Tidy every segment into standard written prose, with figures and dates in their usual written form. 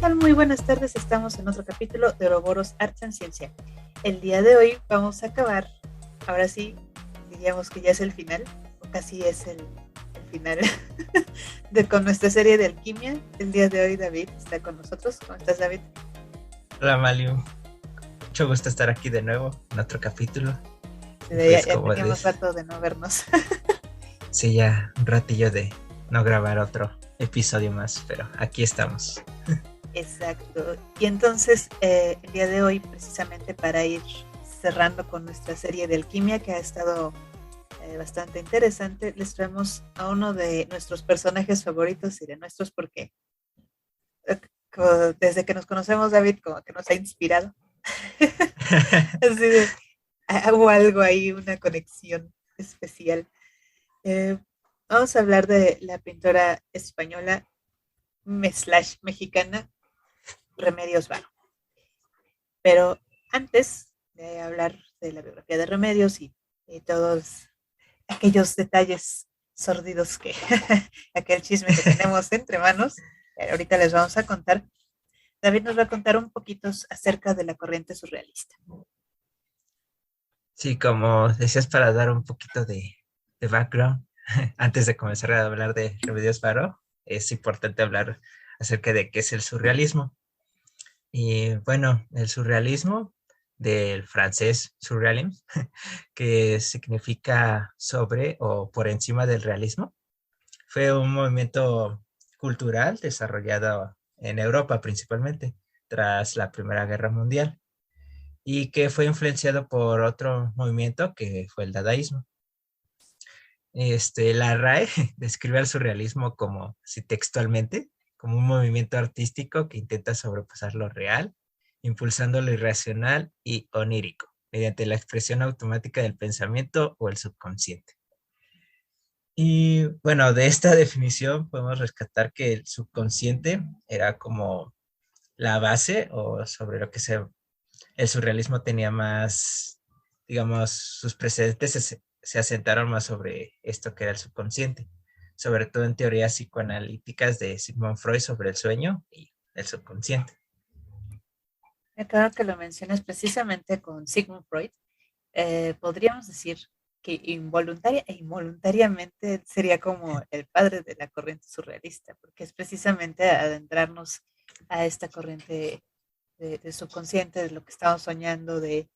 tal? Muy buenas tardes, estamos en otro capítulo de Ouroboros Arts and Ciencia. El día de hoy vamos a acabar, ahora sí, diríamos que ya es el final, o casi es el final, con nuestra serie de alquimia. El día de hoy David está con nosotros. ¿Cómo estás, David? Hola Maliu, mucho gusto estar aquí de nuevo en otro capítulo. Y Ya, pues ya como teníamos des, rato de no vernos. sí, ya un ratillo de no grabar otro episodio más, pero aquí estamos. Exacto. Y entonces, el día de hoy, precisamente para ir cerrando con nuestra serie de alquimia, que ha estado bastante interesante, les traemos a uno de nuestros personajes favoritos, y de nuestros porque desde que nos conocemos, David, como que nos ha inspirado. Así de, hago algo ahí, una conexión especial. Eh, Vamos a hablar de la pintora española slash mexicana Remedios Varo. Pero antes de hablar de la biografía de Remedios y todos aquellos detalles sórdidos que aquel chisme que tenemos entre manos, ahorita les vamos a contar. David nos va a contar un poquito acerca de la corriente surrealista. Sí, como decías, para dar un poquito de background, antes de comenzar a hablar de Remedios Varo, es importante hablar acerca de qué es el surrealismo. Y bueno, el surrealismo del francés surrealisme, que significa sobre o por encima del realismo. Fue un movimiento cultural desarrollado en Europa principalmente tras la Primera Guerra Mundial y que fue influenciado por otro movimiento que fue el dadaísmo. La RAE describe al surrealismo como, si textualmente, como un movimiento artístico que intenta sobrepasar lo real, impulsando lo irracional y onírico, mediante la expresión automática del pensamiento o el subconsciente. Y bueno, de esta definición podemos rescatar que el subconsciente era como la base o sobre lo que el surrealismo tenía más, digamos, sus precedentes se asentaron más sobre esto que era el subconsciente, sobre todo en teorías psicoanalíticas de Sigmund Freud sobre el sueño y el subconsciente. Claro que lo mencionas precisamente con Sigmund Freud. Podríamos decir que involuntaria e involuntariamente sería como el padre de la corriente surrealista, porque es precisamente adentrarnos a esta corriente de subconsciente, de lo que estamos soñando, de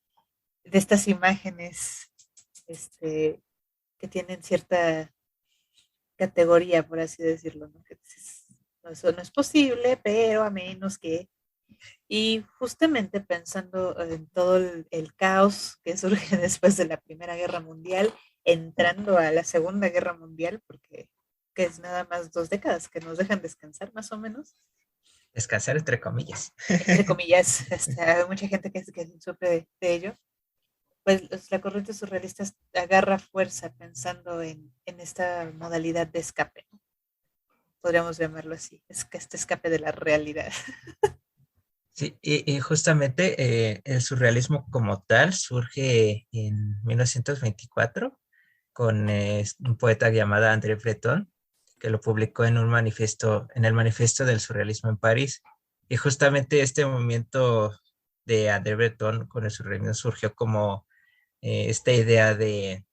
estas imágenes este, que tienen cierta categoría, por así decirlo, ¿no? Que dices, no, eso no es posible, pero a menos que... Y justamente pensando en todo el caos que surge después de la Primera Guerra Mundial, entrando a la Segunda Guerra Mundial, porque que es nada más 2 décadas que nos dejan descansar, más o menos, Descansar entre comillas. entre comillas, hay mucha gente que sufre de ello. Pues la corriente surrealista agarra fuerza pensando en esta modalidad de escape, ¿no? Podríamos llamarlo así, es que este escape de la realidad. Sí, y justamente el surrealismo como tal surge en 1924 con un poeta llamado André Breton, que lo publicó en un manifiesto, en el Manifiesto del Surrealismo en París. Y justamente este movimiento de André Breton con el surrealismo surgió como esta idea de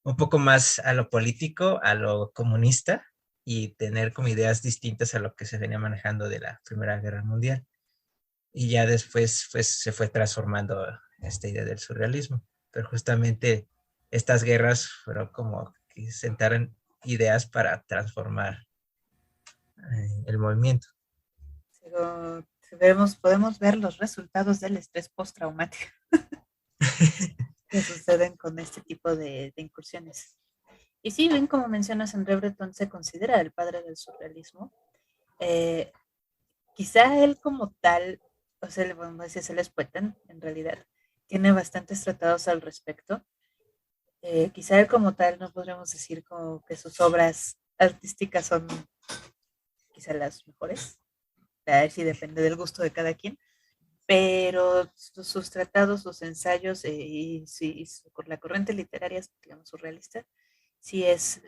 un poco más a lo político, a lo comunista y tener como ideas distintas a lo que se venía manejando de la Primera Guerra Mundial. Y ya después pues, se fue transformando esta idea del surrealismo. Pero justamente estas guerras fueron como que sentaron ideas para transformar el movimiento. Pero vemos, podemos ver los resultados del estrés postraumático que suceden con este tipo de incursiones. Y sí, bien como mencionas, André Breton se considera el padre del surrealismo. Eh, Quizá él como tal, o sea, vamos a decir, se les poeta en realidad, tiene bastantes tratados al respecto. Quizá él como tal no podríamos decir como que sus obras artísticas son quizá las mejores, a ver si depende del gusto de cada quien, pero sus tratados, sus ensayos la corriente literaria, digamos, surrealista, sí es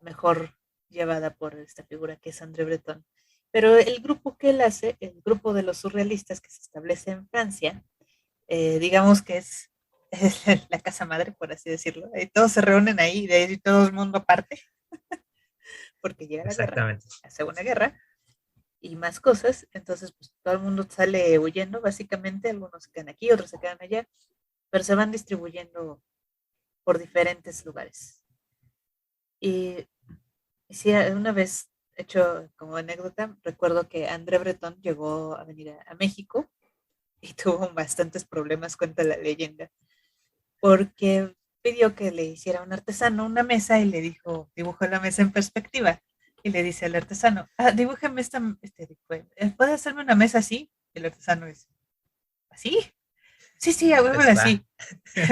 mejor llevada por esta figura que es André Breton. Pero el grupo que él hace, el grupo de los surrealistas que se establece en Francia, digamos que es, es la casa madre, por así decirlo. Y todos se reúnen ahí, de ahí todo el mundo parte, porque llega la guerra, Exactamente. la Segunda Guerra, y más cosas. Entonces, pues todo el mundo sale huyendo, básicamente. Algunos se quedan aquí, otros se quedan allá, pero se van distribuyendo por diferentes lugares. Y, y sí, una vez, hecho como anécdota, recuerdo que André Breton llegó a venir a México y tuvo bastantes problemas, cuenta la leyenda, porque pidió que le hiciera un artesano una mesa y le dijo, dibujó la mesa en perspectiva. Y le dice al artesano, dibújame ¿puede hacerme una mesa así? Y el artesano dice, ¿así? Sí, sí, Pues hagámosla va. así.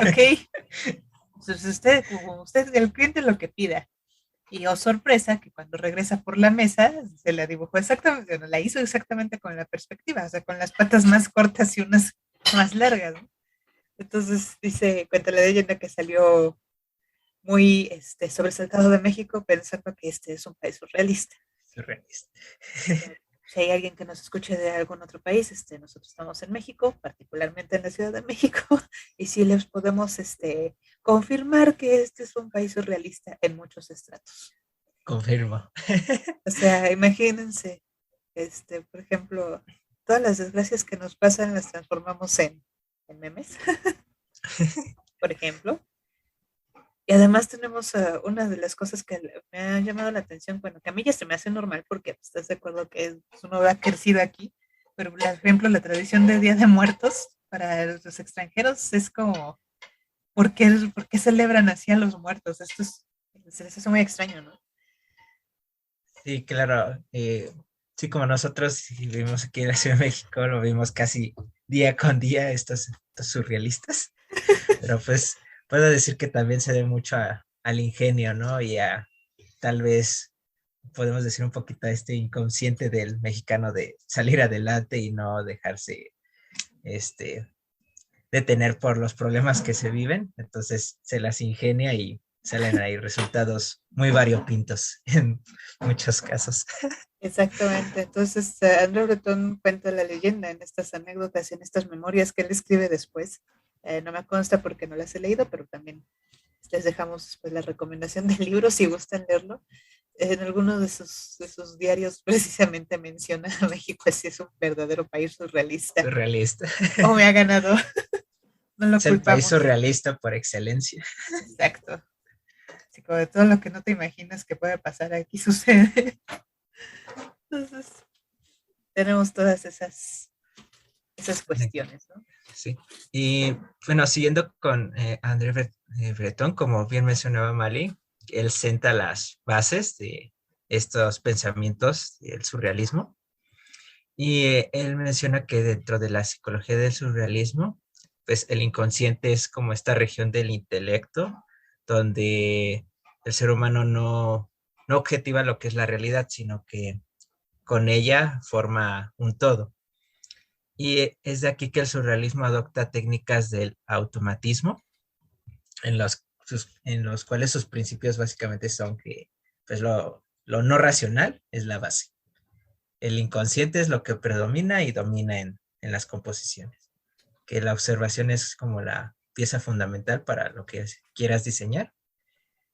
Ok. Entonces usted, como usted, el cliente lo que pida. Y oh sorpresa, que cuando regresa por la mesa, se la dibujó exactamente, bueno, la hizo exactamente con la perspectiva, o sea, con las patas más cortas y unas más largas, ¿no? Entonces dice, cuenta la leyenda que salió muy sobresaltado de México pensando que este es un país surrealista. Surrealista. Si hay alguien que nos escuche de algún otro país, nosotros estamos en México, particularmente en la Ciudad de México, y sí les podemos confirmar que este es un país surrealista en muchos estratos. Confirmo. O sea, imagínense, por ejemplo, todas las desgracias que nos pasan las transformamos en memes, por ejemplo. Y además tenemos una de las cosas que me ha llamado la atención, bueno, que a mí ya se me hace normal porque pues, estás de acuerdo que uno ha crecido aquí, pero por ejemplo la tradición de Día de Muertos para los extranjeros es como, por qué celebran así a los muertos? Se les hace muy extraño, ¿no? Sí, claro. Sí, como nosotros sí vivimos aquí en la Ciudad de México, lo vimos casi día con día, estos surrealistas. Pero pues puedo decir que también se debe mucho al ingenio, ¿no? Y a tal vez podemos decir un poquito a este inconsciente del mexicano de salir adelante y no dejarse este, detener por los problemas que se viven. Entonces se las ingenia y salen ahí resultados muy variopintos en muchos casos. Exactamente. Entonces, André Breton cuenta la leyenda en estas anécdotas, en estas memorias que él escribe después. No me consta porque no las he leído, pero también les dejamos pues, la recomendación del libro si gustan leerlo. En alguno de sus diarios precisamente menciona a México así es un verdadero país surrealista. Surrealista. O me ha ganado, no lo Es el país culpamos. surrealista por excelencia. Exacto. Así como de todo lo que no te imaginas que puede pasar aquí sucede. Entonces, tenemos todas esas cuestiones, ¿no? Sí. Y bueno, siguiendo con Breton, como bien mencionaba Mali, él senta las bases de estos pensamientos del surrealismo. Y él menciona que dentro de la psicología del surrealismo, pues el inconsciente es como esta región del intelecto donde el ser humano no objetiva lo que es la realidad, sino que con ella forma un todo. Y es de aquí que el surrealismo adopta técnicas del automatismo, en los cuales sus principios básicamente son que pues lo no racional es la base. El inconsciente es lo que predomina y domina en las composiciones. Que la observación es como la pieza fundamental para lo que quieras diseñar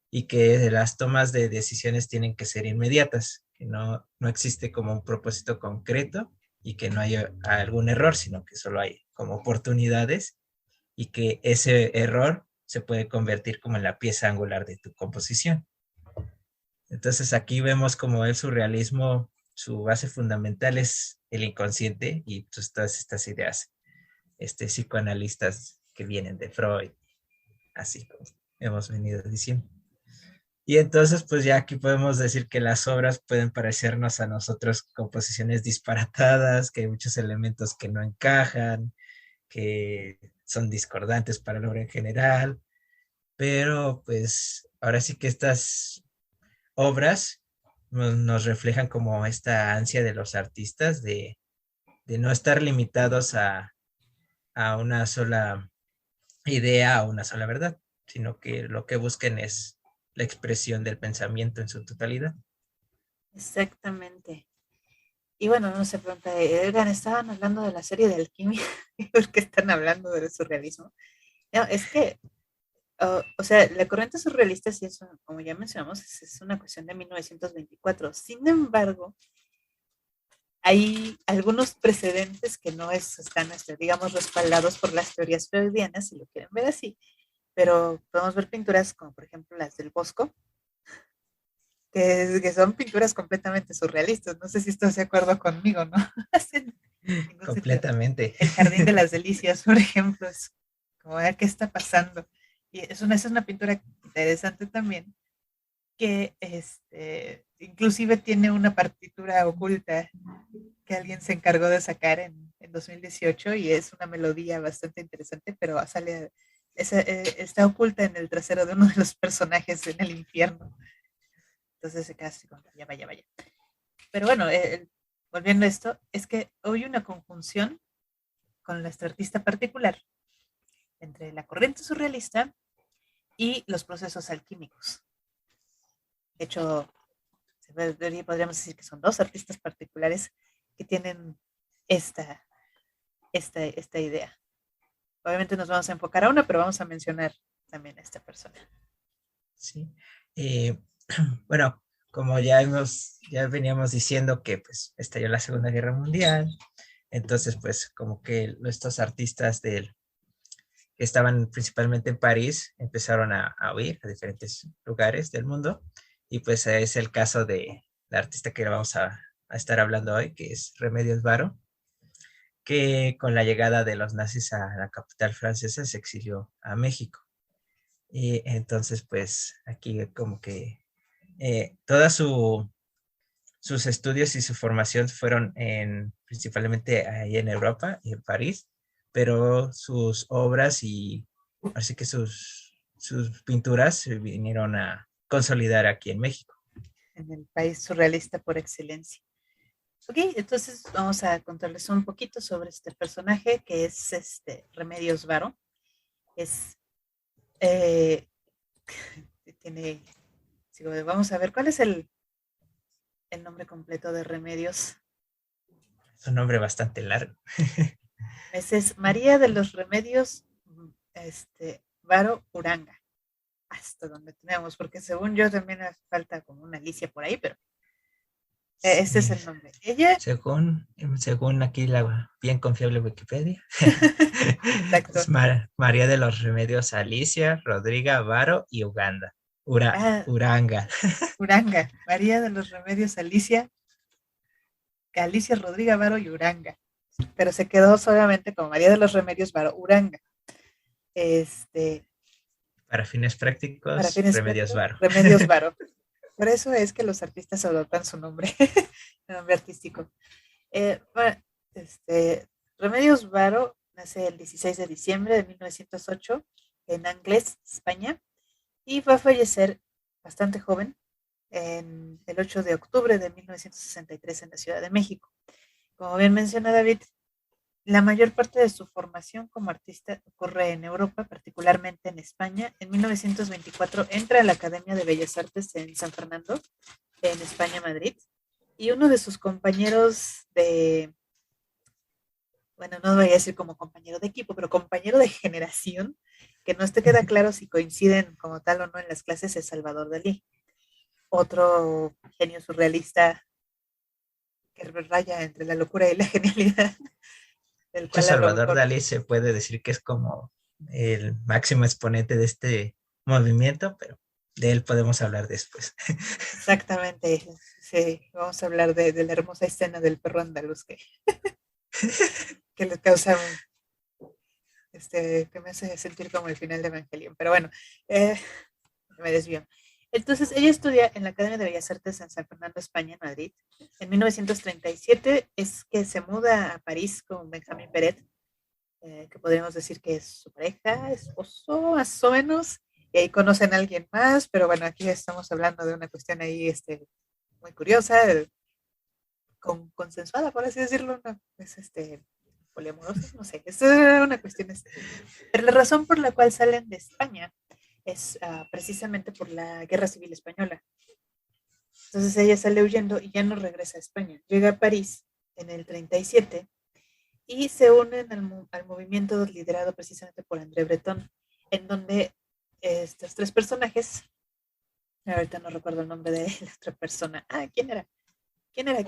y que las tomas de decisiones tienen que ser inmediatas, que no existe como un propósito concreto y que no haya algún error, sino que solo hay como oportunidades y que ese error se puede convertir como en la pieza angular de tu composición. Entonces aquí vemos como el surrealismo, su base fundamental es el inconsciente y pues, todas estas ideas psicoanalistas que vienen de Freud, así como hemos venido diciendo. Y entonces, pues ya aquí podemos decir que las obras pueden parecernos a nosotros composiciones disparatadas, que hay muchos elementos que no encajan, que son discordantes para la obra en general, pero pues ahora sí que estas obras nos reflejan como esta ansia de los artistas de no estar limitados a una sola idea, a una sola verdad, sino que lo que busquen es la expresión del pensamiento en su totalidad. Exactamente. Y bueno, uno se pregunta, oigan, estaban hablando de la serie de alquimia, ¿por qué están hablando del surrealismo? No, es que, o sea, la corriente surrealista, sí es, como ya mencionamos, es una cuestión de 1924. Sin embargo, hay algunos precedentes que no están, digamos, respaldados por las teorías freudianas, si lo quieren ver así, pero podemos ver pinturas como, por ejemplo, las del Bosco, que son pinturas completamente surrealistas. No sé si estás de acuerdo conmigo, ¿no? Hacen ningún sentido. Completamente. El Jardín de las Delicias, por ejemplo, es como ver qué está pasando. Y es una pintura interesante también, que inclusive tiene una partitura oculta que alguien se encargó de sacar en 2018 y es una melodía bastante interesante, pero está oculta en el trasero de uno de los personajes en el infierno. Entonces se queda así como, vaya, vaya, vaya. Pero bueno, volviendo a esto, es que hay una conjunción con nuestro artista particular entre la corriente surrealista y los procesos alquímicos. De hecho, podríamos decir que son dos artistas particulares que tienen esta, esta idea. Obviamente nos vamos a enfocar a una, pero vamos a mencionar también a esta persona. Sí. Eh, bueno, como ya veníamos diciendo que pues estalló la Segunda Guerra Mundial, entonces pues como que estos artistas que estaban principalmente en París empezaron a huir a diferentes lugares del mundo y pues es el caso de la artista que vamos a estar hablando hoy, que es Remedios Varo, que con la llegada de los nazis a la capital francesa se exilió a México. Y entonces, pues aquí como que toda sus estudios y su formación fueron principalmente ahí en Europa, en París, pero sus obras y así que sus pinturas se vinieron a consolidar aquí en México. En el país surrealista por excelencia. Ok, entonces vamos a contarles un poquito sobre este personaje que es Remedios Varo. Es, eh, tiene, vamos a ver, ¿cuál es el nombre completo de Remedios? Es un nombre bastante largo. Ese es María de los Remedios Varo Uranga. Hasta donde tenemos, porque según yo también hace falta como una Alicia por ahí, pero este es Sí, el nombre. Ella, según aquí la bien confiable Wikipedia, exacto. es María de los Remedios Alicia, Rodriga, Varo y Uganda. Ah, Uranga. Uranga, María de los Remedios Alicia Rodríguez Varo y Uranga. Pero se quedó solamente como María de los Remedios Varo Uranga. Este, Para fines para prácticos, fines Remedios prácticos, Varo. Remedios Varo. Por eso es que los artistas adoptan su nombre, nombre artístico. Bueno, Remedios Varo nace el 16 de diciembre de 1908 en Angles, España, y va a fallecer bastante joven, en el 8 de octubre de 1963 en la Ciudad de México. Como bien menciona David, la mayor parte de su formación como artista ocurre en Europa, particularmente en España. En 1924 entra a la Academia de Bellas Artes en San Fernando, en España, Madrid, y uno de sus compañeros bueno, no voy a decir como compañero de equipo, pero compañero de generación, que no te queda claro si coinciden como tal o no en las clases, es Salvador Dalí, otro genio surrealista que raya entre la locura y la genialidad, De del hecho, cual a lo Salvador mejor. Dalí se puede decir que es como el máximo exponente de este movimiento, pero de él podemos hablar después. Exactamente, sí, vamos a hablar de la hermosa escena del perro andaluz que le causa que me hace sentir como el final de Evangelion, pero bueno, eh, me desvío. Entonces, ella estudia en la Academia de Bellas Artes en San Fernando, España, en Madrid. En 1937 es que se muda a París con Benjamín Peret, que podríamos decir que es su pareja, esposo, más o menos, y ahí conocen a alguien más, pero bueno, aquí estamos hablando de una cuestión ahí muy curiosa, consensuada, por así decirlo, no, es poliamorosa, no sé, es una cuestión. Pero la razón por la cual salen de España es precisamente por la Guerra Civil Española. Entonces ella sale huyendo y ya no regresa a España. Llega a París en el 37 y se unen al movimiento liderado precisamente por André Breton, en donde estos tres personajes, ahorita no recuerdo el nombre de la otra persona, ¿quién era? ¿Quién era?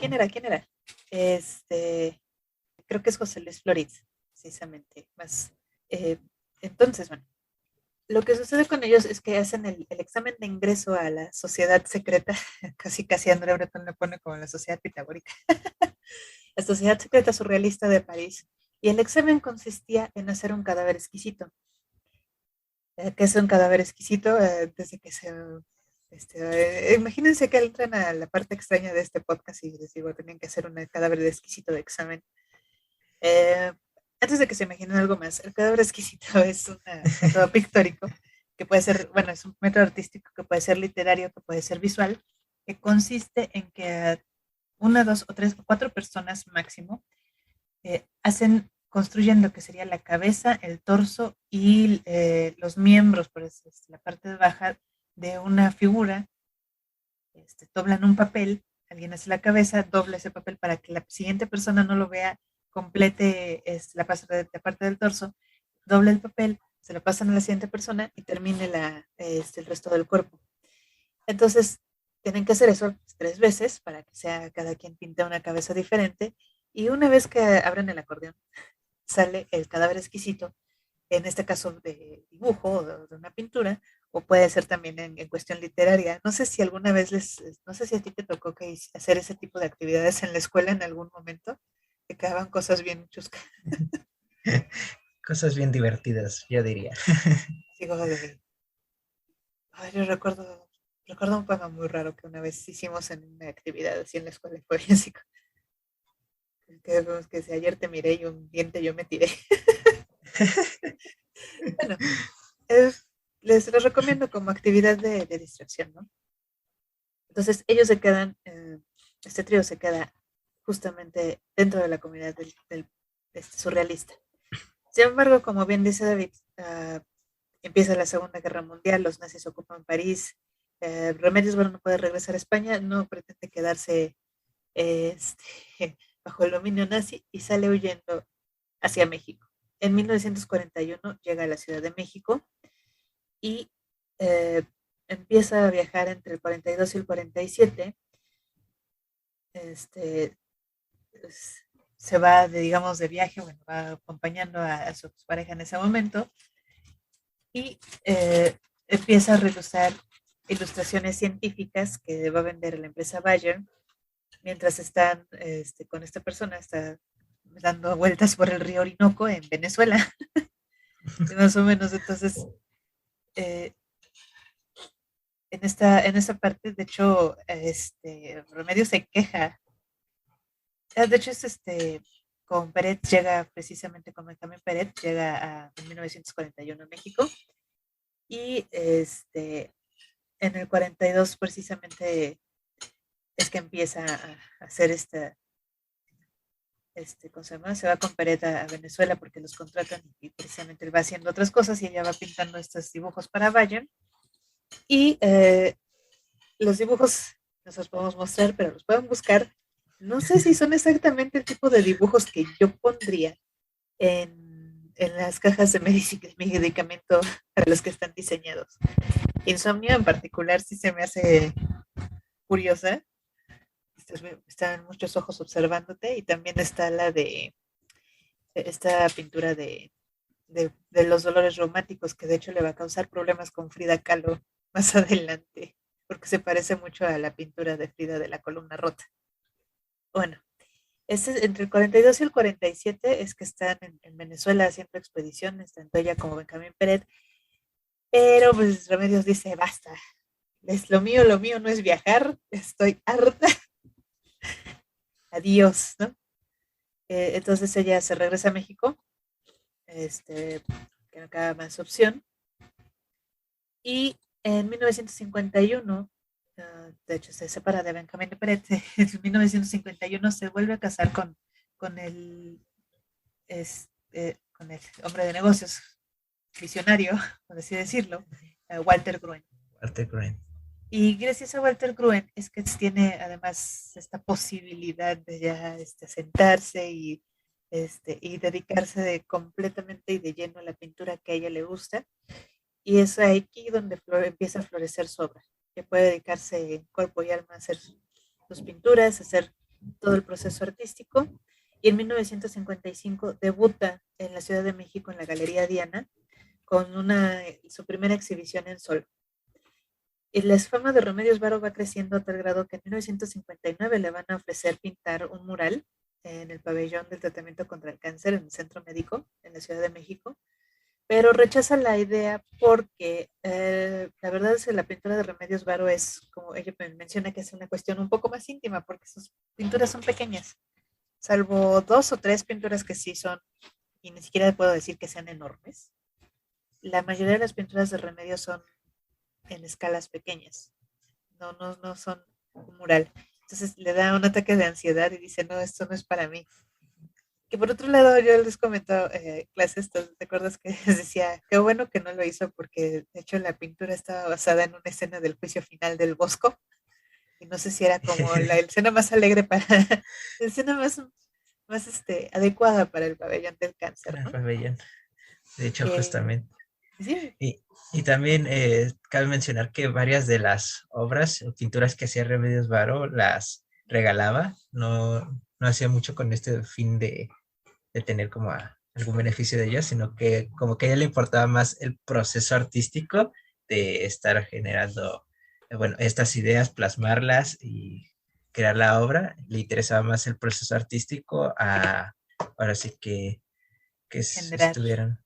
Creo que es José Luis Flores, precisamente, más, entonces, bueno, lo que sucede con ellos es que hacen el examen de ingreso a la sociedad secreta, casi André Breton le pone como la sociedad pitagórica, la sociedad secreta surrealista de París, y el examen consistía en hacer un cadáver exquisito. ¿Qué es un cadáver exquisito? Desde que se... imagínense que entran a la parte extraña de este podcast y les digo, tenían que hacer un cadáver de exquisito de examen. Eh, Antes de que se imaginen algo más, el cadáver exquisito es un método pictórico que puede ser, bueno, es un método artístico que puede ser literario, que puede ser visual, que consiste en que una, dos o tres o cuatro personas máximo construyen lo que sería la cabeza, el torso y los miembros, por eso la parte baja de una figura, doblan un papel, alguien hace la cabeza, dobla ese papel para que la siguiente persona no lo vea, complete la parte del torso, doble el papel, se lo pasan a la siguiente persona y termine el resto del cuerpo. Entonces, tienen que hacer eso 3 veces para que sea cada quien pinte una cabeza diferente. Y una vez que abren el acordeón, sale el cadáver exquisito, en este caso de dibujo o de una pintura, o puede ser también en cuestión literaria. No sé si alguna vez no sé si a ti te tocó hacer ese tipo de actividades en la escuela en algún momento, que quedaban cosas bien chuscas. Cosas bien divertidas, yo diría. Digo, yo recuerdo un poema muy raro que una vez hicimos en una actividad así en la escuela, fue bien así, que si ayer te miré y un diente yo me tiré. Bueno, eh, les recomiendo como actividad de distracción, ¿no? Entonces ellos se quedan, este trío se queda justamente dentro de la comunidad de este surrealista. Sin embargo, como bien dice David, empieza la Segunda Guerra Mundial, los nazis ocupan París, Remedios Varo no puede regresar a España, no pretende quedarse bajo el dominio nazi y sale huyendo hacia México. En 1941 llega a la Ciudad de México y eh, empieza a viajar entre el 42 y el 47. Pues, se va, digamos, de viaje, bueno, va acompañando a su pareja en ese momento y empieza a realizar ilustraciones científicas que va a vender a la empresa Bayer, mientras están con esta persona, está dando vueltas por el río Orinoco en Venezuela, y más o menos. Entonces, eh, en esta parte, de hecho, Remedio se queja. De hecho, con Peret llega precisamente con Benjamín Peret, llega en 1941 a México, y en el 42 precisamente es que empieza a hacer ¿cómo se llama? Se va con Peret a Venezuela porque los contratan y precisamente él va haciendo otras cosas y ella va pintando estos dibujos para Bayern. Y los dibujos no los podemos mostrar, pero los pueden buscar. No sé si son exactamente el tipo de dibujos que yo pondría en las cajas de medicamento para los que están diseñados. Insomnio en particular sí se me hace curiosa. Están muchos ojos observándote y también está la de esta pintura de los dolores reumáticos, que de hecho le va a causar problemas con Frida Kahlo más adelante, porque se parece mucho a la pintura de Frida de la columna rota. Bueno, entre el 42 y el 47 es que están en Venezuela haciendo expediciones, tanto ella como Benjamín Peret, pero pues Remedios dice, basta, lo mío no es viajar, estoy harta, adiós, ¿no? Entonces ella se regresa a México, que no queda más opción, y en 1951, de hecho se separa de Benjamín Peret, en 1951 se vuelve a casar con el, con el hombre de negocios visionario, por así decirlo, Walter Gruen. Walter Grant. Y gracias a Walter Gruen es que tiene además esta posibilidad de ya sentarse y dedicarse completamente y de lleno a la pintura que a ella le gusta. Y es aquí donde empieza a florecer su obra, que puede dedicarse en cuerpo y alma a hacer sus pinturas, a hacer todo el proceso artístico. Y en 1955 debuta en la Ciudad de México en la Galería Diana con su primera exhibición en sol. Y la fama de Remedios Varo va creciendo a tal grado que en 1959 le van a ofrecer pintar un mural en el pabellón del tratamiento contra el cáncer en el Centro Médico en la Ciudad de México, pero rechaza la idea porque la verdad es que la pintura de Remedios Varo es, como ella menciona, que es una cuestión un poco más íntima porque sus pinturas son pequeñas, salvo 2 o 3 pinturas que sí son, y ni siquiera puedo decir que sean enormes. La mayoría de las pinturas de Remedios son en escalas pequeñas, no son un mural. Entonces le da un ataque de ansiedad y dice, no, esto no es para mí. Que por otro lado, yo les comento clases, ¿te acuerdas que les decía, qué bueno que no lo hizo porque de hecho la pintura estaba basada en una escena del juicio final del Bosco y no sé si era como la escena más alegre para, la escena más adecuada para el pabellón del cáncer, El ¿no? pabellón. De hecho, Que justamente. sí, Y también cabe mencionar que varias de las obras o pinturas que hacía Remedios Varo las regalaba, no hacía mucho con este fin de tener como algún beneficio de ellas, sino que como que a ella le importaba más el proceso artístico de estar generando, bueno, estas ideas, plasmarlas y crear la obra. Le interesaba más el proceso artístico ahora sí que generar. estuvieran,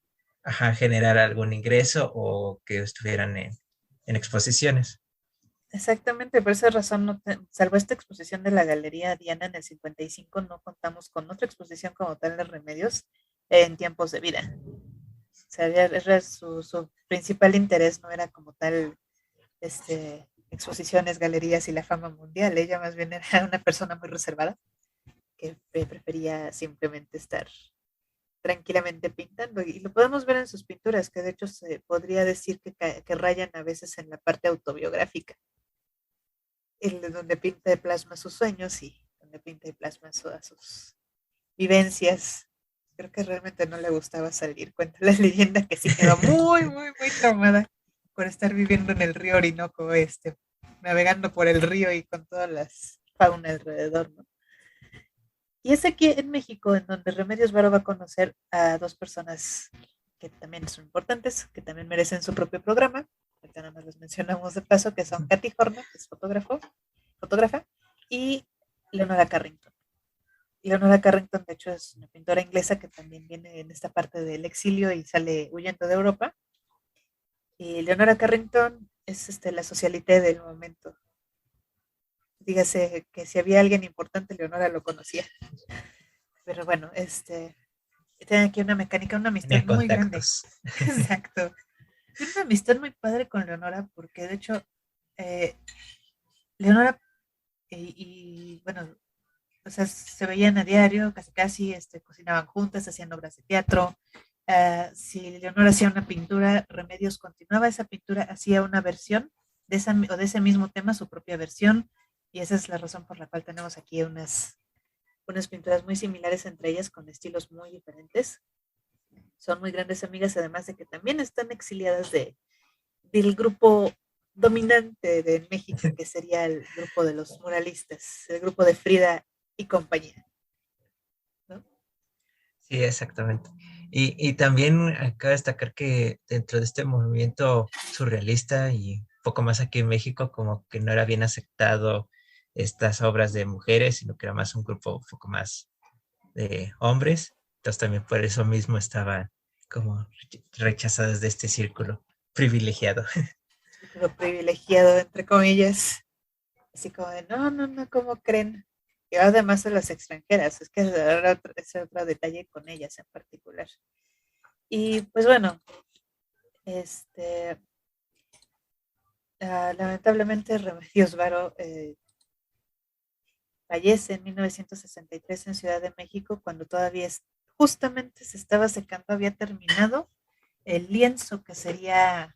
generar algún ingreso o que estuvieran en exposiciones. Exactamente, por esa razón, salvo esta exposición de la Galería Diana en el 55, no contamos con otra exposición como tal de Remedios en tiempos de vida. O sea, era su principal interés no era como tal exposiciones, galerías y la fama mundial. Ella más bien era una persona muy reservada que prefería simplemente estar tranquilamente pintando. Y lo podemos ver en sus pinturas, que de hecho se podría decir que rayan a veces en la parte autobiográfica, donde pinta y plasma sus sueños y donde pinta y plasma todas sus vivencias. Creo que realmente no le gustaba salir. Cuenta la leyenda que sí quedó muy, muy, muy traumada por estar viviendo en el río Orinoco, navegando por el río y con todas las fauna alrededor, ¿no? Y es aquí en México en donde Remedios Varo va a conocer a 2 personas que también son importantes, que también merecen su propio programa. Ahorita nada más les mencionamos de paso, que son Katy Horner, que es fotógrafa, y Leonora Carrington. Leonora Carrington, de hecho, es una pintora inglesa que también viene en esta parte del exilio y sale huyendo de Europa. Y Leonora Carrington es la socialité del momento. Dígase que si había alguien importante, Leonora lo conocía. Pero bueno, tiene aquí una mecánica, una amistad Tenía muy grande. contactos. Exacto. Tiene una amistad muy padre con Leonora, porque de hecho, eh, Leonora bueno, o sea, se veían a diario, casi casi, cocinaban juntas, hacían obras de teatro. Si Leonora hacía una pintura, Remedios continuaba esa pintura, hacía una versión de ese mismo tema, su propia versión, y esa es la razón por la cual tenemos aquí unas pinturas muy similares entre ellas, con estilos muy diferentes. Son muy grandes amigas, además de que también están exiliadas del grupo dominante de México, que sería el grupo de los muralistas, el grupo de Frida y compañía, ¿no? Sí, exactamente. Y también acaba de destacar que dentro de este movimiento surrealista y un poco más aquí en México, como que no era bien aceptado estas obras de mujeres, sino que era más un grupo un poco más de hombres. Entonces también por eso mismo estaban como rechazadas de este círculo privilegiado. Círculo privilegiado, entre comillas, así como de, no, no, no, ¿cómo creen? Y además de las extranjeras, es que es otro detalle con ellas en particular. Y pues bueno, este, lamentablemente Remedios Varo fallece en 1963 en Ciudad de México, cuando todavía justamente se estaba secando, había terminado el lienzo que sería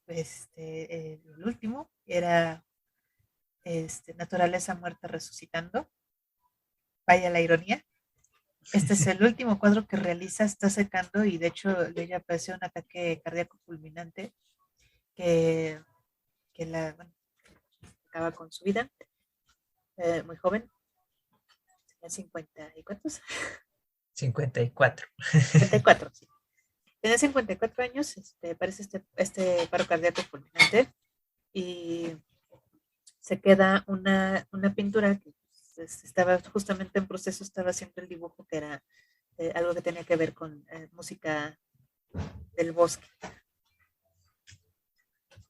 el último era Naturaleza muerta resucitando. Vaya la ironía. Este es el último cuadro que realiza, está secando y de hecho ella padeció un ataque cardíaco fulminante que, bueno, acaba con su vida, muy joven, tenía 50 y cuántos, 54. 54, sí. Tenía 54 años, parece este paro cardíaco fulminante y se queda una pintura que pues, estaba justamente en proceso, estaba haciendo el dibujo que era algo que tenía que ver con música del bosque.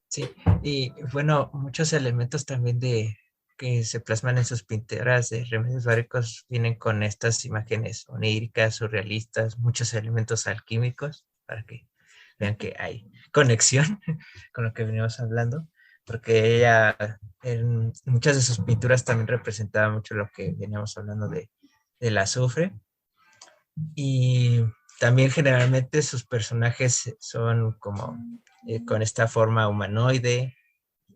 Sí, y bueno, muchos elementos también de que se plasman en sus pinturas de Remedios Váricos vienen con estas imágenes oníricas, surrealistas, muchos elementos alquímicos, para que vean que hay conexión con lo que venimos hablando, porque ella en muchas de sus pinturas también representaba mucho lo que veníamos hablando del azufre, y también generalmente sus personajes son como con esta forma humanoide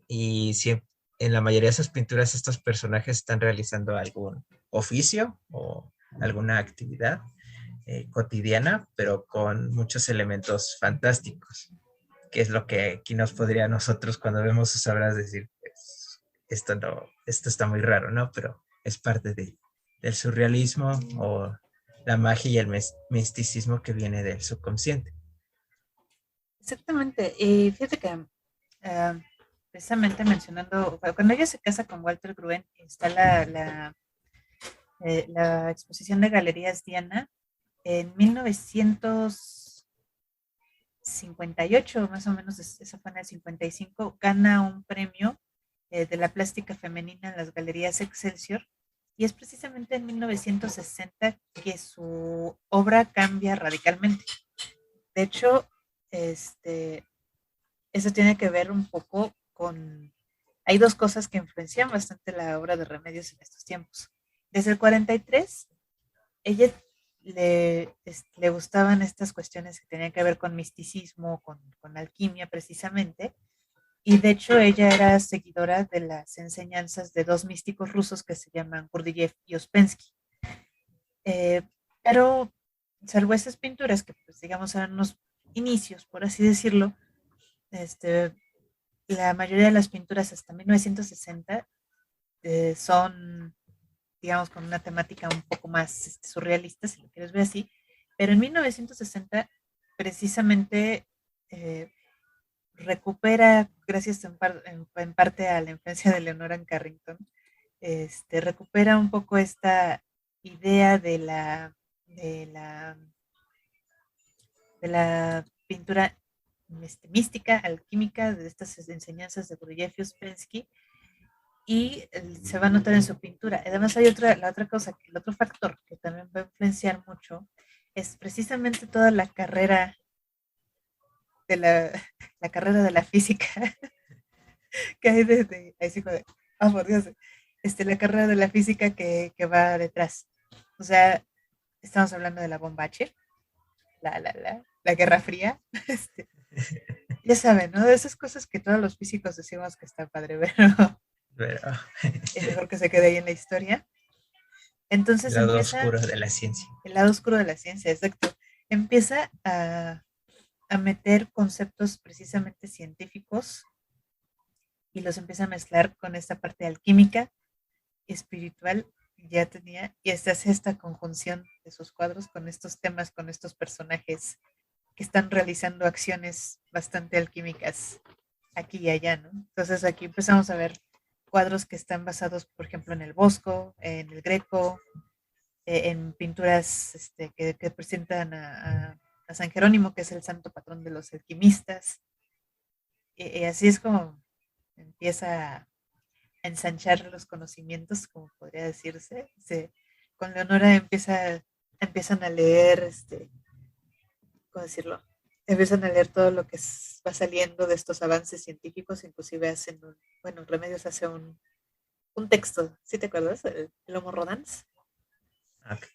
y siempre, en la mayoría de sus pinturas estos personajes están realizando algún oficio o alguna actividad cotidiana, pero con muchos elementos fantásticos, que es lo que aquí nos podría a nosotros cuando vemos sus obras decir, pues, esto no, esto está muy raro, ¿no? Pero es parte del surrealismo o la magia y el misticismo que viene del subconsciente. Exactamente, y fíjate que precisamente mencionando, cuando ella se casa con Walter Gruen, está la exposición de Galerías Diana en 1958, más o menos, eso fue en el 55, gana un premio de la plástica femenina en las Galerías Excelsior, y es precisamente en 1960 que su obra cambia radicalmente. De hecho, este, eso tiene que ver un poco con... Hay dos cosas que influencian bastante la obra de Remedios en estos tiempos. Desde el 43, ella le gustaban estas cuestiones que tenían que ver con misticismo, con alquimia precisamente, y de hecho ella era seguidora de las enseñanzas de dos místicos rusos que se llaman Gurdjieff y Ouspensky. Eh, pero salvo esas pinturas que pues digamos eran unos inicios, por así decirlo, este, la mayoría de las pinturas hasta 1960 son, digamos, con una temática un poco más surrealista, si lo quieres ver así, pero en 1960 precisamente eh, recupera, gracias en parte a la influencia de Leonora Carrington, recupera un poco esta idea de la pintura mística, alquímica, de estas enseñanzas de Gurdjieff y Ouspensky, y se va a notar en su pintura. Además hay la otra cosa, el otro factor que también va a influenciar mucho es precisamente toda la carrera de la carrera de la física que hay desde, ahí sí, por Dios, la carrera de la física que va detrás. O sea, estamos hablando de la bomba H, la Guerra Fría, ya saben, ¿no? De esas cosas que todos los físicos decimos que está padre, pero Pero es mejor que se quede ahí en la historia. el Entonces lado empieza oscuro de la ciencia. el lado oscuro de la ciencia, exacto. Empieza a meter conceptos precisamente científicos y los empieza a mezclar con esta parte alquímica, espiritual, ya tenía, y esta hace esta conjunción de sus cuadros con estos temas, con estos personajes que están realizando acciones bastante alquímicas aquí y allá, ¿no? Entonces aquí empezamos a ver cuadros que están basados, por ejemplo, en el Bosco, en el Greco, en pinturas que presentan a San Jerónimo, que es el santo patrón de los alquimistas. Y así es como empieza a ensanchar los conocimientos, como podría decirse. Con Leonora empiezan a leer, ¿cómo decirlo? Empiezan a leer todo lo que va saliendo de estos avances científicos, inclusive hacen bueno, Remedios hace un texto, ¿sí te acuerdas? El Homo Rodans. Okay.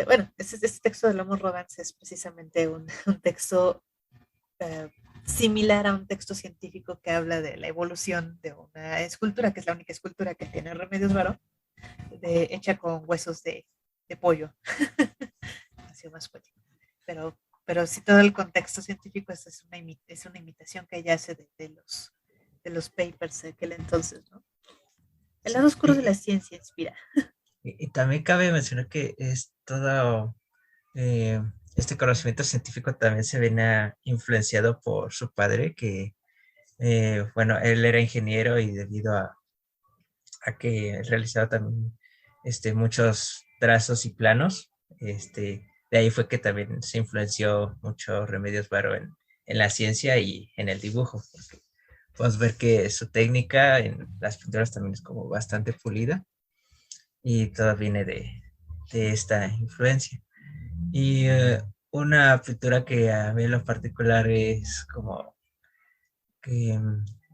Bueno, este texto del Homo Rodans es precisamente un texto similar a un texto científico que habla de la evolución de una escultura, que es la única escultura que tiene Remedios Varo, hecha con huesos de pollo. Ha sido más poético. Pero sí, todo el contexto científico es una imitación que ella hace de los papers de aquel entonces, ¿no? El lado Sí. oscuro de la ciencia inspira. Y también cabe mencionar que es todo eh, este conocimiento científico también se viene influenciado por su padre, que, bueno, él era ingeniero y debido a que realizaba también muchos trazos y planos, de ahí fue que también se influenció mucho Remedios Varo en la ciencia y en el dibujo, porque podemos ver que su técnica en las pinturas también es como bastante pulida y todo viene de esta influencia. Y una pintura que a mí en lo particular es como que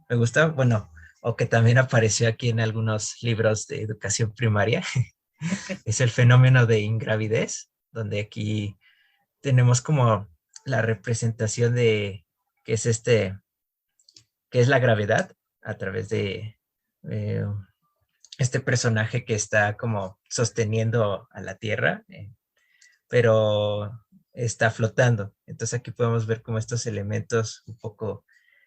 me gusta, bueno, o que también apareció aquí en algunos libros de educación primaria, es el fenómeno de ingravidez, donde aquí tenemos como la representación de que es que es la gravedad a través de eh, este personaje que está como sosteniendo a la Tierra, pero está flotando. Entonces aquí podemos ver como estos elementos un poco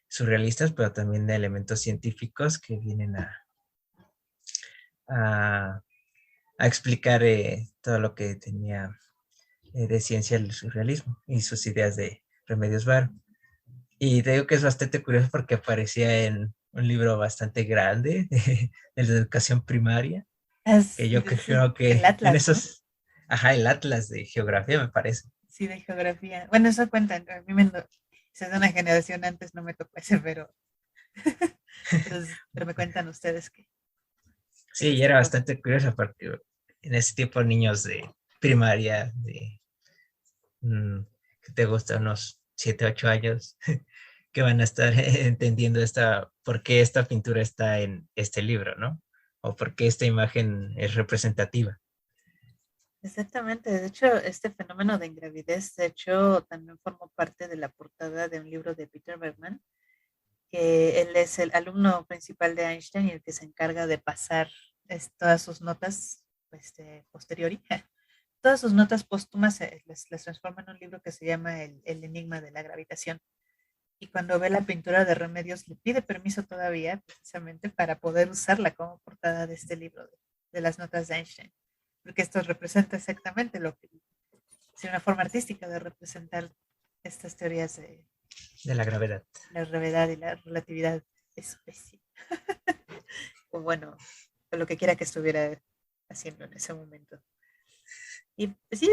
surrealistas, pero también de elementos científicos que vienen a, a explicar todo lo que tenía de ciencia el surrealismo y sus ideas de Remedios Varo. Y te digo que es bastante curioso porque aparecía en un libro bastante grande de la educación primaria, que Así yo es creo el que en Atlas, ¿no? esos, ajá, el Atlas de geografía me parece. Sí, de geografía. Bueno, eso cuenta. A mí si es de una generación antes, no me tocó ese, pero me cuentan ustedes que Sí, les y era tocó. bastante curioso porque en ese tiempo niños de primaria, mm, que te gusta, unos 7 8 años, que van a estar entendiendo por qué esta pintura está en este libro, ¿no? O por qué esta imagen es representativa. Exactamente. De hecho, este fenómeno de ingravidez, de hecho, también formó parte de la portada de un libro de Peter Bergman, que él es el alumno principal de Einstein y el que se encarga de pasar todas sus notas posteriori. Todas sus notas póstumas las transforma en un libro que se llama el Enigma de la Gravitación. Y cuando ve la pintura de Remedios, le pide permiso todavía, precisamente, para poder usarla como portada de este libro de las notas de Einstein. Porque esto representa exactamente lo que es una forma artística de representar estas teorías de De la gravedad. la gravedad y la relatividad especial. O bueno, o lo que quiera que estuviera haciendo en ese momento. Y pues, sí,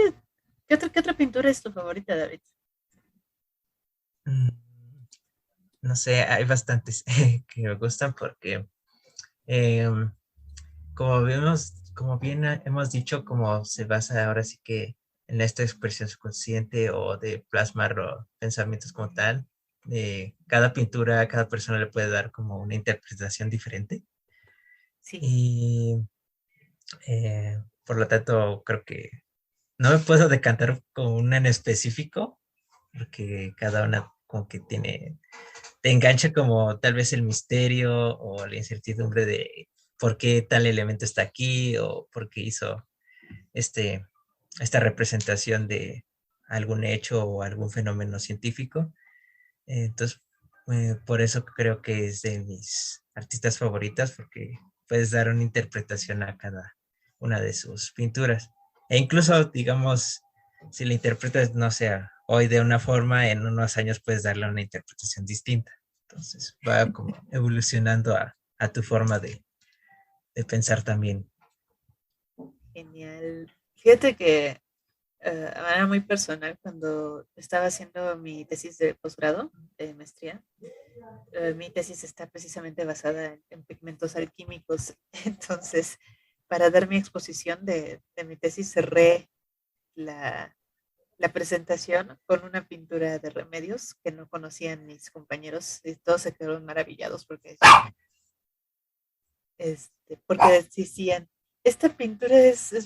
qué otra pintura es tu favorita, David? Mm, No sé, hay bastantes que me gustan porque, em, como vemos, como bien hemos dicho, como se basa ahora sí que en esta expresión subconsciente o de plasmar los pensamientos como tal, cada pintura, cada persona le puede dar como una interpretación diferente. Sí, Y por lo tanto, creo que no me puedo decantar con una en específico, porque cada una como que te engancha como tal vez el misterio o la incertidumbre de por qué tal elemento está aquí o por qué hizo este, esta representación de algún hecho o algún fenómeno científico. Entonces, por eso creo que es de mis artistas favoritas, porque puedes dar una interpretación a cada una de sus pinturas. E incluso, digamos, si la interpretas, no sé, hoy de una forma, en unos años puedes darle una interpretación distinta. Entonces, va como evolucionando a tu forma de pensar también. genial. Fíjate que de manera muy personal, cuando estaba haciendo mi tesis de posgrado, de maestría, mi tesis está precisamente basada en pigmentos alquímicos. Entonces, para dar mi exposición de mi tesis, cerré la, la presentación con una pintura de remedios que no conocían mis compañeros y todos se quedaron maravillados porque decían, esta pintura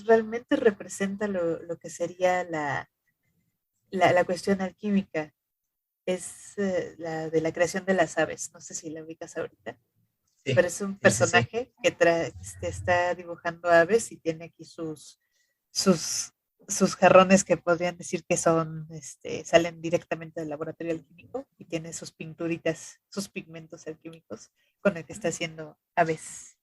realmente representa lo que sería la cuestión alquímica. es la de la creación de las aves. No sé si la ubicas ahorita, Sí, pero es un sí, sí, sí. personaje que está dibujando aves y tiene aquí sus, sus jarrones que podrían decir que son, salen directamente del laboratorio alquímico y tiene sus pinturitas, sus pigmentos alquímicos con el que está haciendo aves.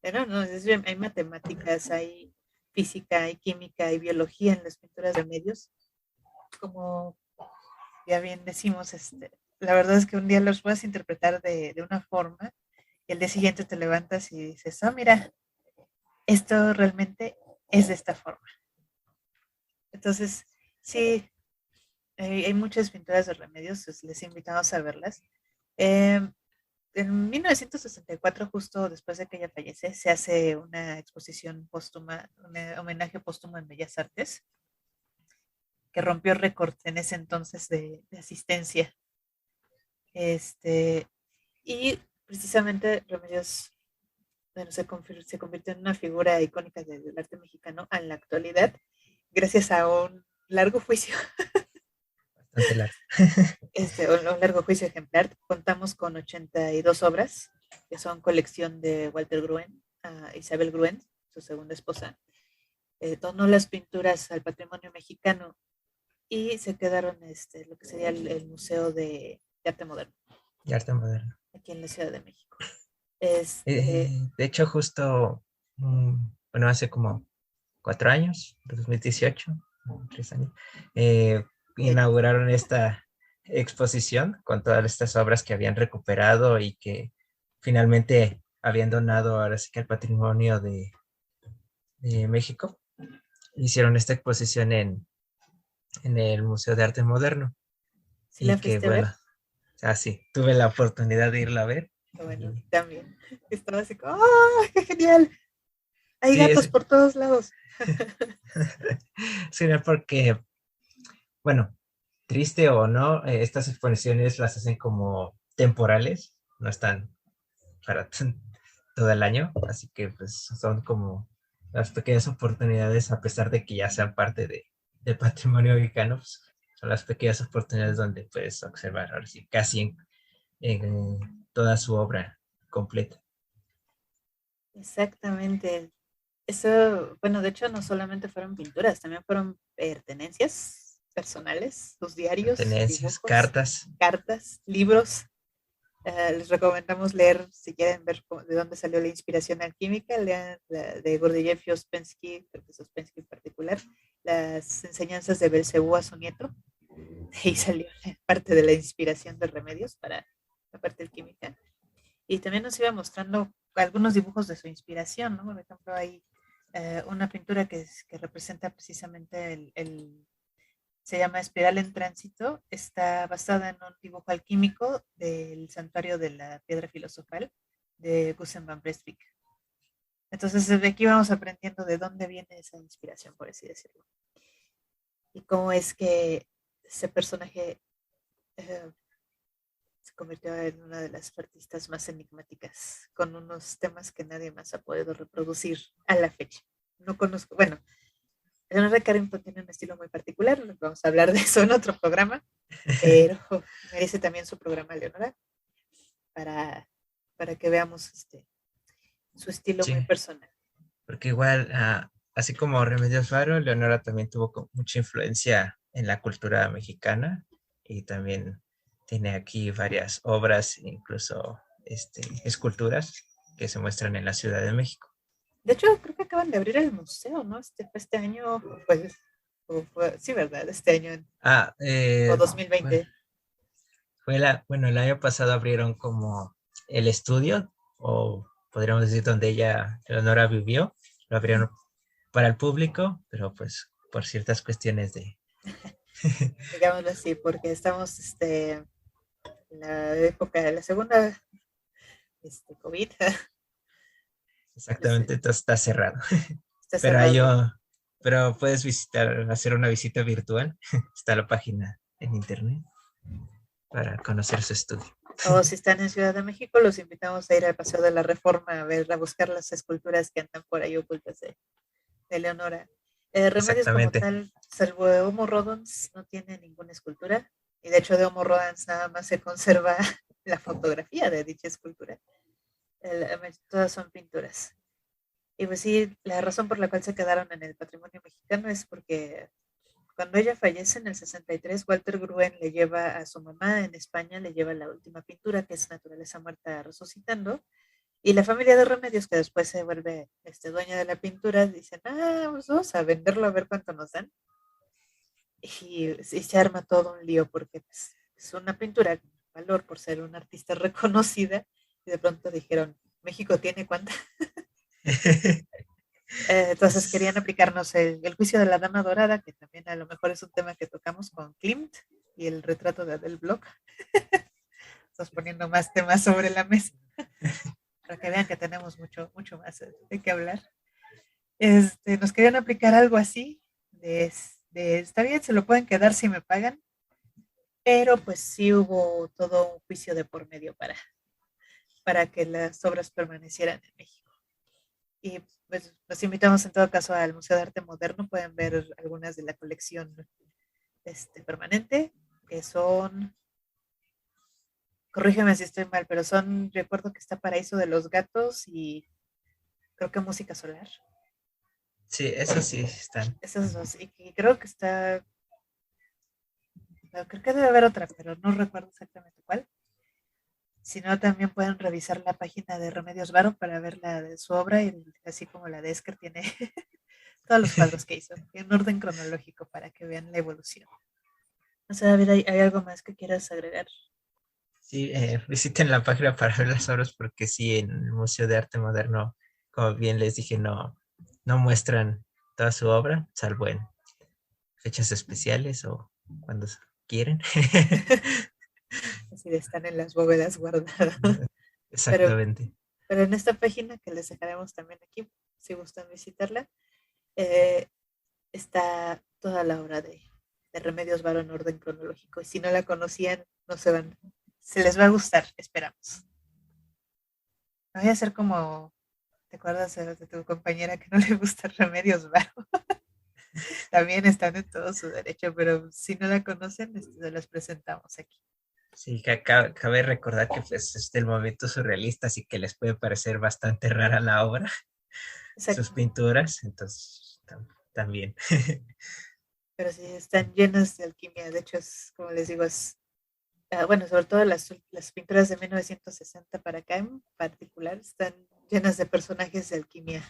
Pero no, hay matemáticas, hay física, hay química, hay biología en las pinturas de medios. Como ya bien decimos, la verdad es que un día los puedes interpretar de una forma y el día siguiente te levantas y dices, oh, mira, esto realmente es de esta forma. Entonces, sí, hay muchas pinturas de remedios, pues, les invitamos a verlas. Eh, en 1964, justo después de que ella fallece, se hace una exposición póstuma, un homenaje póstumo en Bellas Artes, que rompió récord en ese entonces de asistencia. Este, y precisamente Remedios, bueno, se convirtió en una figura icónica del arte mexicano en la actualidad, gracias a un largo juicio, Bastante largo. un largo juicio ejemplar. Contamos con 82 obras, que son colección de Walter Gruen, Isabel Gruen, su segunda esposa. Donó las pinturas al patrimonio mexicano y se quedaron lo que sería el Museo de Arte Moderno, Y arte moderno. aquí en la Ciudad de México. De hecho, justo, bueno, hace como 4 años, 2018, 3 años, eh, Eh, inauguraron esta exposición con todas estas obras que habían recuperado y que finalmente habían donado ahora sí que al patrimonio de México. Hicieron esta exposición en el Museo de Arte Moderno ¿Sí la y que, fuiste a ver? bueno, así, tuve la oportunidad de irla a ver. Bueno, Y, también. Estaba así como, ¡ah, qué genial! Hay sí, gatos por todos lados. sí, no, porque, bueno, triste o no, estas exposiciones las hacen como temporales, no están para todo el año, así que pues son como las pequeñas oportunidades, a pesar de que ya sean parte del patrimonio mexicano, pues, son las pequeñas oportunidades donde puedes observar ahora sí, casi en toda su obra completa. Exactamente. Eso, bueno, de hecho no solamente fueron pinturas, también fueron pertenencias personales, sus diarios, sus Pertenencias, dibujos, cartas, cartas, libros. Les recomendamos leer, si quieren ver de dónde salió la inspiración alquímica, lean la de Gurdjieff y Ouspensky, creo que es Ouspensky en particular, las enseñanzas de Belcebú a su nieto. De ahí salió parte de la inspiración de Remedios para la parte alquímica. Y también nos iba mostrando algunos dibujos de su inspiración, ¿no? Por ejemplo, hay una pintura que representa precisamente se llama Espiral en Tránsito, está basada en un dibujo alquímico del santuario de la piedra filosofal de Gusen van Breivik. Entonces, de aquí vamos aprendiendo de dónde viene esa inspiración, por así decirlo. Y cómo es que ese personaje eh, se convirtió en una de las artistas más enigmáticas, con unos temas que nadie más ha podido reproducir a la fecha. No conozco, bueno, Leonora Carrington tiene un estilo muy particular, vamos a hablar de eso en otro programa, pero merece también su programa Leonora para, para que veamos su estilo muy sí, personal. porque igual, así como Remedios Varo, Leonora también tuvo mucha influencia en la cultura mexicana y también tiene aquí varias obras, incluso esculturas que se muestran en la Ciudad de México. De hecho, creo que acaban de abrir el museo, ¿no? Fue este año, pues, sí, ¿verdad? Este año, Ah, o fue, 2020. bueno, el año pasado abrieron como el estudio, o podríamos decir donde ella, Leonora, vivió, lo abrieron para el público, pero pues por ciertas cuestiones de... Digámoslo así, porque estamos en la época de la segunda COVID, Exactamente, entonces está cerrado. está Pero ahí cerrado. pero puedes visitar, hacer una visita virtual. Está la página en internet para conocer su estudio. O si están en Ciudad de México, los invitamos a ir al Paseo de la Reforma, a ver, a buscar las esculturas que andan por ahí ocultas de Leonora. Remedios como Exactamente. tal, salvo Homo Rodons, no tiene ninguna escultura. Y de hecho de Homo Rodans nada más se conserva la fotografía de dicha escultura. Todas son pinturas. Y pues sí, la razón por la cual se quedaron en el patrimonio mexicano es porque cuando ella fallece en el 63, Walter Gruen le lleva a su mamá en España, le lleva la última pintura, que es Naturaleza Muerta Resucitando, y la familia de Remedios, que después se vuelve dueña de la pintura, dicen, pues vamos a venderlo a ver cuánto nos dan. Y se arma todo un lío porque pues, es una pintura con valor por ser una artista reconocida, y de pronto dijeron, ¿México tiene cuánta? Entonces querían aplicarnos el juicio de la Dama Dorada, que también a lo mejor es un tema que tocamos con Klimt y el retrato de Adele Bloch. Estamos poniendo más temas sobre la mesa para que vean que tenemos mucho, mucho más de qué hablar. Nos querían aplicar algo así, está bien, se lo pueden quedar si me pagan, pero pues sí hubo todo un juicio de por medio para que las obras permanecieran en México. Y pues los invitamos en todo caso al Museo de Arte Moderno, pueden ver algunas de la colección permanente, que son, corrígeme si estoy mal, pero recuerdo que está Paraíso de los Gatos y creo que Música Solar. Sí, esos sí están. Esos dos, y creo que creo que debe haber otra, pero no recuerdo exactamente cuál. Si no, también pueden revisar la página de Remedios Varo para ver la de su obra, y así como la de Esquer tiene todos los cuadros que hizo, en orden cronológico para que vean la evolución. O sea, David, ¿hay algo más que quieras agregar? Sí, visiten la página para ver las obras, porque sí, en el Museo de Arte Moderno, como bien les dije, no muestran toda su obra, salvo en fechas especiales o cuando quieren. Así de están en las bóvedas guardadas. Exactamente. Pero en esta página que les dejaremos también aquí, si gustan visitarla, está toda la obra de Remedios Varo en orden cronológico. Y si no la conocían, no se les va a gustar, esperamos. No voy a hacer como, ¿te acuerdas de tu compañera que no le gusta Remedios Varo? También están en todo su derecho, pero si no la conocen, se las presentamos aquí. Sí, cabe recordar que pues es del momento surrealista, así que les puede parecer bastante rara la obra, sus pinturas, entonces también. Pero sí, están llenas de alquimia. De hecho, como les digo, bueno, sobre todo las pinturas de 1960 para acá en particular, están llenas de personajes de alquimia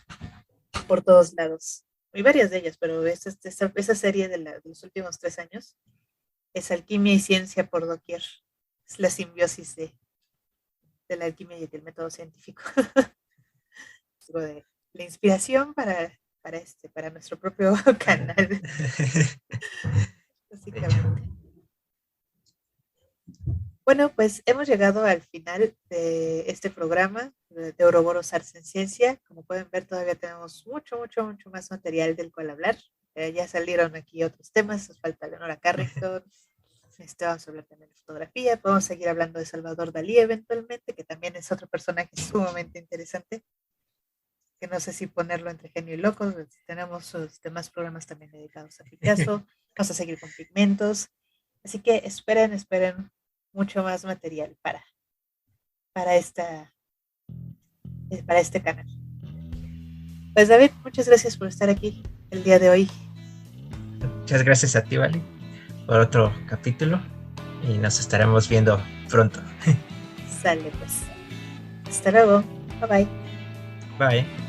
por todos lados. Hay varias de ellas, pero esa serie de los últimos 3 años es alquimia y ciencia por doquier. Es la simbiosis de la alquimia y del método científico. De la inspiración para nuestro propio canal. Básicamente. Bueno, pues hemos llegado al final de este programa de Ouroboros Arts en Ciencia. Como pueden ver, todavía tenemos mucho, mucho, mucho más material del cual hablar. Ya salieron aquí otros temas, nos falta Leonora Carrington, vamos a hablar también de fotografía, podemos seguir hablando de Salvador Dalí eventualmente, que también es otro personaje sumamente interesante, que no sé si ponerlo entre genio y loco. Tenemos demás programas también dedicados a Picasso, vamos a seguir con pigmentos, así que esperen mucho más material para este canal. Pues David, muchas gracias por estar aquí el día de hoy. Muchas gracias a ti, Vale, por otro capítulo, y nos estaremos viendo pronto. Sale pues. Hasta luego. Bye bye. Bye.